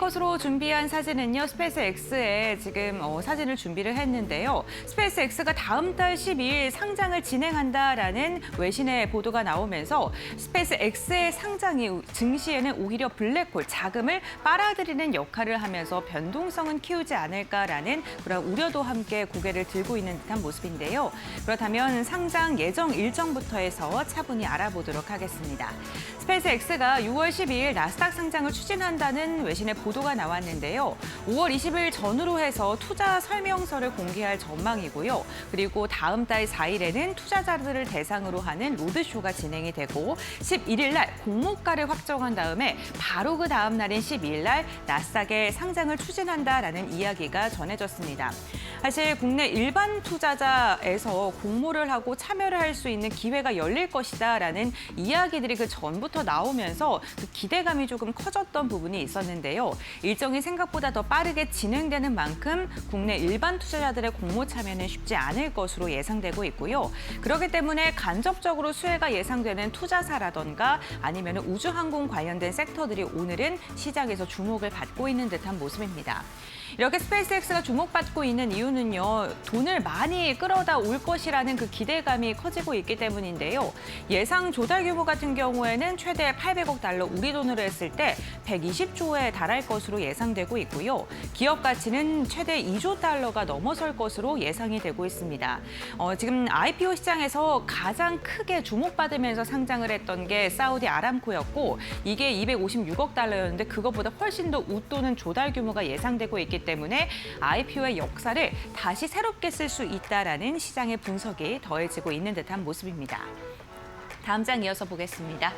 메이커스로 준비한 사진은요, 스페이스X에 지금 사진을 준비를 했는데요. 스페이스X가 다음 달 12일 상장을 진행한다라는 외신의 보도가 나오면서 스페이스X의 상장이 증시에는 오히려 블랙홀, 자금을 빨아들이는 역할을 하면서 변동성은 키우지 않을까라는 그런 우려도 함께 고개를 들고 있는 듯한 모습인데요. 그렇다면 상장 예정 일정부터 해서 차분히 알아보도록 하겠습니다. 스페이스X가 6월 12일 나스닥 상장을 추진한다는 외신의 보도가 나왔는데요. 5월 20일 전후로 해서 투자 설명서를 공개할 전망이고요. 그리고 다음 달 4일에는 투자자들을 대상으로 하는 로드쇼가 진행이 되고 11일 날 공모가를 확정한 다음에 바로 그 다음 날인 12일 날 나스닥에 상장을 추진한다라는 이야기가 전해졌습니다. 사실 국내 일반 투자자에서 공모를 하고 참여를 할 수 있는 기회가 열릴 것이다라는 이야기들이 그 전부터 나오면서 그 기대감이 조금 커졌던 부분이 있었는데요. 일정이 생각보다 더 빠르게 진행되는 만큼 국내 일반 투자자들의 공모 참여는 쉽지 않을 것으로 예상되고 있고요. 그렇기 때문에 간접적으로 수혜가 예상되는 투자사라던가 아니면 우주항공 관련된 섹터들이 오늘은 시장에서 주목을 받고 있는 듯한 모습입니다. 이렇게 스페이스X가 주목받고 있는 이유는요, 돈을 많이 끌어다 올 것이라는 그 기대감이 커지고 있기 때문인데요. 예상 조달 규모 같은 경우에는 최대 800억 달러, 우리 돈으로 했을 때 120조에 달할 것으로 예상되고 있고요. 기업 가치는 최대 2조 달러가 넘어설 것으로 예상이 되고 있습니다. 지금 IPO 시장에서 가장 크게 주목받으면서 상장을 했던 게 사우디 아람코였고 이게 256억 달러였는데 그것보다 훨씬 더 웃도는 조달 규모가 예상되고 있기 때문에 IPO의 역사를 다시 새롭게 쓸 수 있다라는 시장의 분석이 더해지고 있는 듯한 모습입니다. 다음 장 이어서 보겠습니다.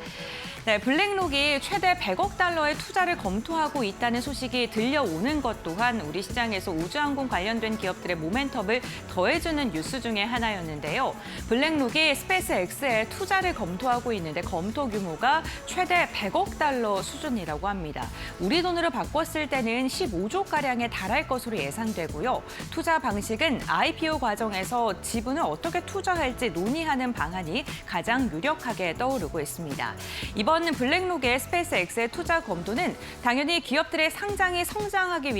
네, 블랙록이 최대 100억 달러의 투자를 검토하고 있다는 소식이 들려오는 것 또한 우리 시장에서 우주항공 관련된 기업들의 모멘텀을 더해주는 뉴스 중에 하나였는데요. 블랙록이 스페이스X에 투자를 검토하고 있는데 검토 규모가 최대 100억 달러 수준이라고 합니다. 우리 돈으로 바꿨을 때는 15조가량에 달할 것으로 예상되고요. 투자 방식은 IPO 과정에서 지분을 어떻게 투자할지 논의하는 방안이 가장 유력하게 떠오르고 있습니다. 이번 블랙록의 스페이스X의 투자 검토는 당연히 기업들의 상장이 성공하기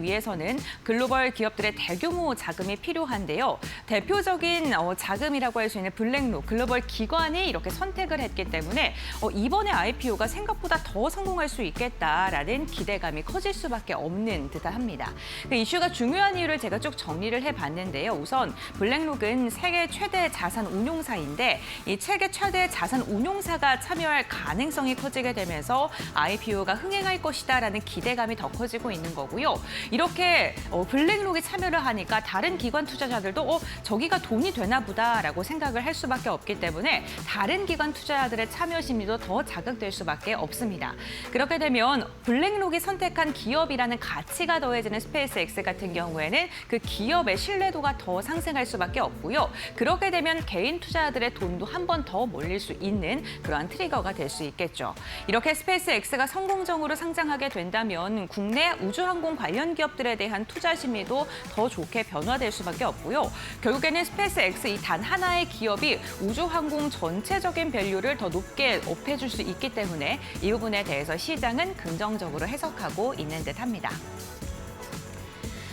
위해서는 글로벌 기업들의 대규모 자금이 필요한데요. 대표적인 자금이라고 할 수 있는 블랙록, 글로벌 기관이 이렇게 선택을 했기 때문에 이번에 IPO가 생각보다 더 성공할 수 있겠다라는 기대감이 커질 수밖에 없는 듯합니다. 그 이슈가 중요한 이유를 제가 쭉 정리를 해봤는데요. 우선 블랙록은 세계 최대 자산 운용사인데 이 세계 최대 자산 운용사가 참여할 가능성이 커지게 되면서 IPO가 흥행할 것이다라는 기대감이 더 커지고 있는 거고요. 이렇게 블랙록이 참여를 하니까 다른 기관 투자자들도 저기가 돈이 되나 보다라고 생각을 할 수밖에 없기 때문에 다른 기관 투자자들의 참여 심리도 더 자극될 수밖에 없습니다. 그렇게 되면 블랙록이 선택한 기업이라는 가치가 더해지는 스페이스X 같은 경우에는 그 기업의 신뢰도가 더 상승할 수밖에 없고요. 그렇게 되면 개인 투자자들의 돈도 한 번 더 몰릴 수 있는 그러한 트리거가 될 수 있겠죠. 이렇게 스페이스X가 성공적으로 상장하게 된다면 국내 우주항공 관련 기업들에 대한 투자 심리도 더 좋게 변화될 수밖에 없고요. 결국에는 스페이스X 이 단 하나의 기업이 우주항공 전체적인 밸류를 더 높게 업해줄 수 있기 때문에 이 부분에 대해서 시장은 긍정적으로 해석하고 있는 듯합니다.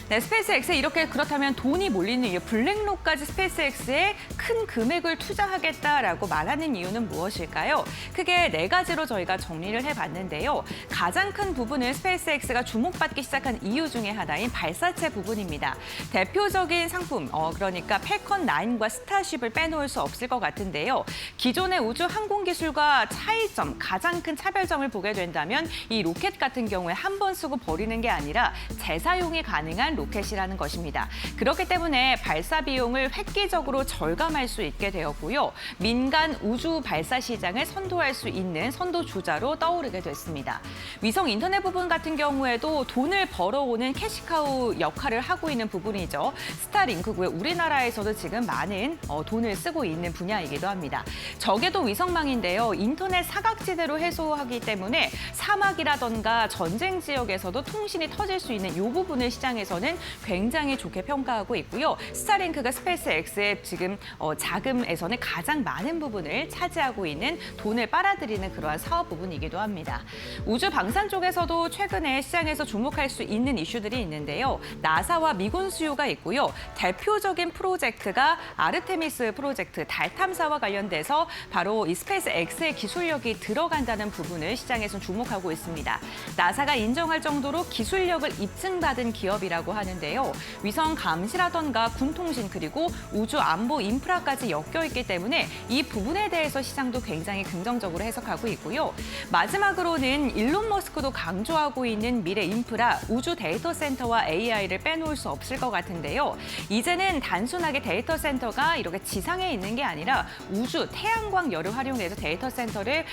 네, 스페이스X에 이렇게 그렇다면 돈이 몰리는 이유, 블랙록까지 스페이스X에 큰 금액을 투자하겠다라고 말하는 이유는 무엇일까요? 크게 네 가지로 저희가 정리를 해봤는데요. 가장 큰 부분은 스페이스X가 주목받기 시작한 이유 중에 하나인 발사체 부분입니다. 대표적인 상품, 그러니까 팰컨 9과 스타쉽을 빼놓을 수 없을 것 같은데요. 기존의 우주 항공 기술과 차이점, 가장 큰 차별점을 보게 된다면 이 로켓 같은 경우에 한 번 쓰고 버리는 게 아니라 재사용이 가능한 로켓이라는 것입니다. 그렇기 때문에 발사 비용을 획기적으로 절감할 수 있게 되었고요. 민간 우주 발사 시장을 선도할 수 있는 선도주자로 떠오르게 됐습니다. 위성 인터넷 부분 같은 경우에도 돈을 벌어오는 캐시카우 역할을 하고 있는 부분이죠. 스타링크고요. 우리나라에서도 지금 많은 돈을 쓰고 있는 분야이기도 합니다. 저궤도 위성망인데요. 인터넷 사각지대로 해소하기 때문에 사막이라던가 전쟁 지역에서도 통신이 터질 수 있는 이 부분을 시장에서는 대해서는 굉장히 좋게 평가하고 있고요. 스타링크가 스페이스X의 지금 자금에서는 가장 많은 부분을 차지하고 있는 돈을 빨아들이는 그러한 사업 부분이기도 합니다. 우주 방산 쪽에서도 최근에 시장에서 주목할 수 있는 이슈들이 있는데요. 나사와 미군 수요가 있고요. 대표적인 프로젝트가 아르테미스 프로젝트 달 탐사와 관련돼서 바로 이 스페이스X의 기술력이 들어간다는 부분을 시장에서 주목하고 있습니다. 나사가 인정할 정도로 기술력을 입증받은 기업이라고 하는데요. 위성 감시라던가 군통신 그리고 우주 안보 인프라까지 엮여 있기 때문에 이 부분에 대해서 시장도 굉장히 긍정적으로 해석하고 있고요. 마지막으로는 일론 머스크도 강조하고 있는 미래 인프라, 우주 데이터 센터와 AI를 빼놓을 수 없을 것 같은데요. 이제는 단순하게 데이터 센터가 이렇게 지상에 있는 게 아니라 우주, 태양광열을 활용해서 데이터 센터를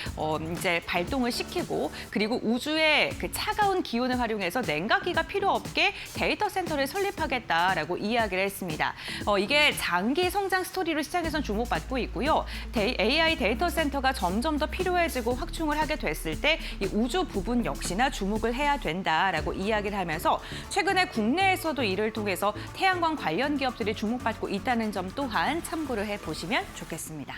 이제 발동을 시키고 그리고 우주의 그 차가운 기온을 활용해서 냉각기가 필요 없게 데이터 센터를 설립하겠다라고 이야기를 했습니다. 이게 장기 성장 스토리로 시장에선 주목받고 있고요. AI 데이터 센터가 점점 더 필요해지고 확충을 하게 됐을 때 이 우주 부분 역시나 주목을 해야 된다라고 이야기를 하면서 최근에 국내에서도 이를 통해서 태양광 관련 기업들이 주목받고 있다는 점 또한 참고를 해보시면 좋겠습니다.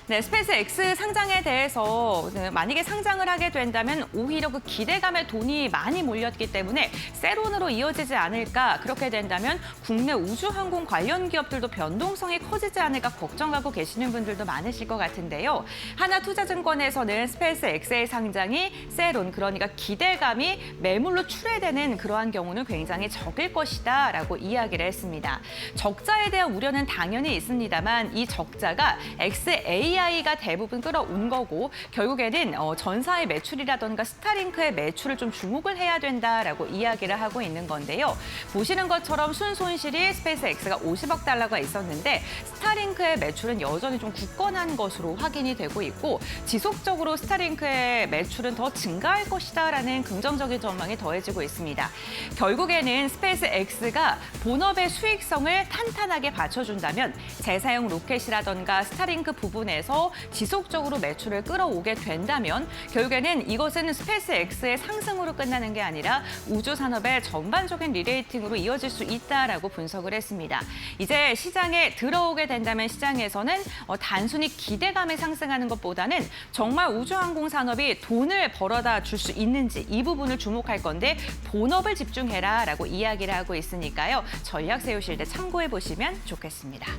네, 스페이스X 상장에 대해서 만약에 상장을 하게 된다면 오히려 그 기대감에 돈이 많이 몰렸기 때문에 세론으로 이어지지 않을까, 그렇게 된다면 국내 우주항공 관련 기업들도 변동성이 커지지 않을까 걱정하고 계시는 분들도 많으실 것 같은데요. 하나투자증권에서는 스페이스X의 상장이 세론, 그러니까 기대감이 매물로 출회되는 그러한 경우는 굉장히 적을 것이다 라고 이야기를 했습니다. 적자에 대한 우려는 당연히 있습니다만 이 적자가 XAI가 대부분 끌어온 거고 결국에는 전사의 매출이라던가 스타링크의 매출을 좀 주목을 해야 된다라고 이야기를 하고 있는 건데요. 보시는 것처럼 순손실이 스페이스X가 50억 달러가 있었는데 스타링크의 매출은 여전히 좀 굳건한 것으로 확인이 되고 있고 지속적으로 스타링크의 매출은 더 증가할 것이다라는 긍정적인 전망이 더해지고 있습니다. 결국에는 스페이스X가 본업의 수익성을 탄탄하게 받쳐준다면 재사용 로켓이라던가 스타링크 부분에서 지속적으로 매출을 끌어오게 된다면 결국에는 이것은 스페이스X의 상승으로 끝나는 게 아니라 우주 산업의 전반적인 리레이팅으로 이어질 수 있다라고 분석을 했습니다. 이제 시장에 들어오게 된다면 시장에서는 단순히 기대감에 상승하는 것보다는 정말 우주항공 산업이 돈을 벌어다 줄 수 있는지 이 부분을 주목할 건데 본업을 집중해라라고 이야기를 하고 있으니까요. 전략 세우실 때 참고해 보시면 좋겠습니다.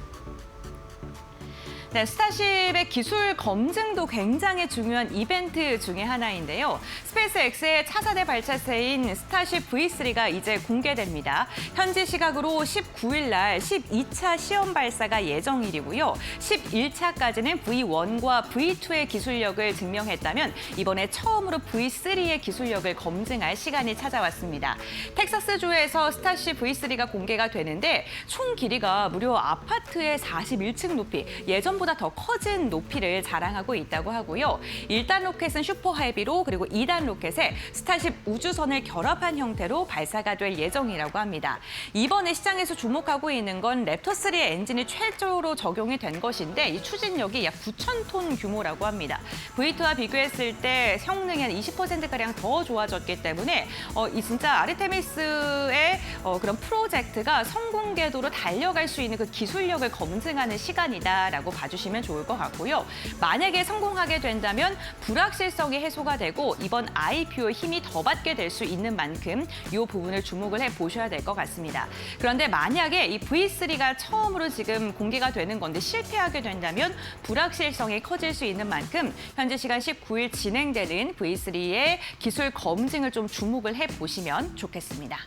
네, 스타쉽의 기술 검증도 굉장히 중요한 이벤트 중에 하나인데요. 스페이스X의 차세대 발사체인 스타쉽 V3가 이제 공개됩니다. 현지 시각으로 19일 날 12차 시험 발사가 예정일이고요. 11차까지는 V1과 V2의 기술력을 증명했다면 이번에 처음으로 V3의 기술력을 검증할 시간이 찾아왔습니다. 텍사스주에서 스타쉽 V3가 공개가 되는데 총 길이가 무려 아파트의 41층 높이, 예전보다 더 커진 높이를 자랑하고 있다고 하고요. 1단 로켓은 슈퍼 헤비로 그리고 2단 로켓에 스타쉽 우주선을 결합한 형태로 발사가 될 예정이라고 합니다. 이번에 시장에서 주목하고 있는 건 랩터3의 엔진이 최초로 적용이 된 것인데 이 추진력이 약 9,000톤 규모라고 합니다. V2와 비교했을 때 성능이 한 20%가량 더 좋아졌기 때문에 이 진짜 아르테미스의 그런 프로젝트가 성공 궤도로 달려갈 수 있는 그 기술력을 검증하는 시간이다라고 봐주시면 좋을 것 같고요. 만약에 성공하게 된다면 불확실성이 해소가 되고 이번 IPO에 힘이 더 받게 될 수 있는 만큼 이 부분을 주목을 해보셔야 될 것 같습니다. 그런데 만약에 이 V3가 처음으로 지금 공개가 되는 건데 실패하게 된다면 불확실성이 커질 수 있는 만큼 현재 시간 19일 진행되는 V3의 기술 검증을 좀 주목을 해보시면 좋겠습니다.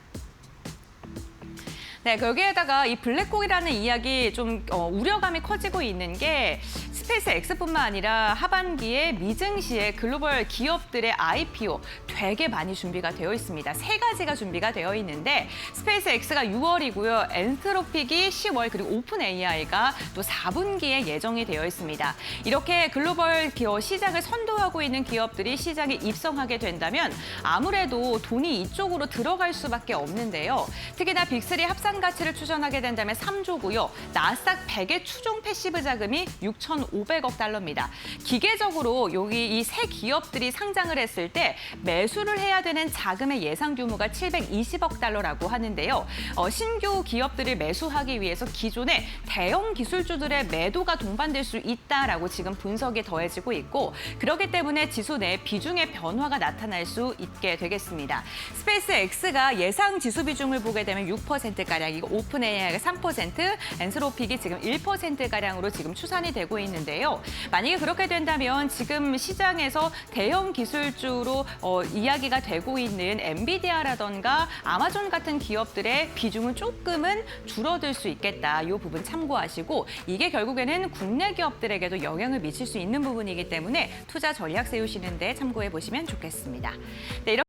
네, 거기에다가 이 블랙홀이라는 이야기 좀 우려감이 커지고 있는 게 스페이스X뿐만 아니라 하반기에 미증시의 글로벌 기업들의 IPO 되게 많이 준비가 되어 있습니다. 3가지가 준비가 되어 있는데 스페이스X가 6월이고요. 엔트로픽이 10월 그리고 오픈 AI가 또 4분기에 예정이 되어 있습니다. 이렇게 글로벌 기업 시장을 선도하고 있는 기업들이 시장에 입성하게 된다면 아무래도 돈이 이쪽으로 들어갈 수밖에 없는데요. 특히나 빅3 합산 자산 가치를 추정하게 된다면 3조고요. 나스닥 100의 추종 패시브 자금이 6,500억 달러입니다. 기계적으로 여기 이 세 기업들이 상장을 했을 때 매수를 해야 되는 자금의 예상 규모가 720억 달러라고 하는데요. 신규 기업들을 매수하기 위해서 기존의 대형 기술주들의 매도가 동반될 수 있다라고 지금 분석이 더해지고 있고 그렇기 때문에 지수 내 비중의 변화가 나타날 수 있게 되겠습니다. 스페이스 X가 예상 지수 비중을 보게 되면 6%가량, 이거 오픈 AI가 3%, 엔스로픽이 지금 1%가량으로 지금 추산이 되고 있는데요. 만약에 그렇게 된다면 지금 시장에서 대형 기술주로 이야기가 되고 있는 엔비디아라던가 아마존 같은 기업들의 비중은 조금은 줄어들 수 있겠다. 이 부분 참고하시고 이게 결국에는 국내 기업들에게도 영향을 미칠 수 있는 부분이기 때문에 투자 전략 세우시는 데 참고해 보시면 좋겠습니다. 네, 이렇게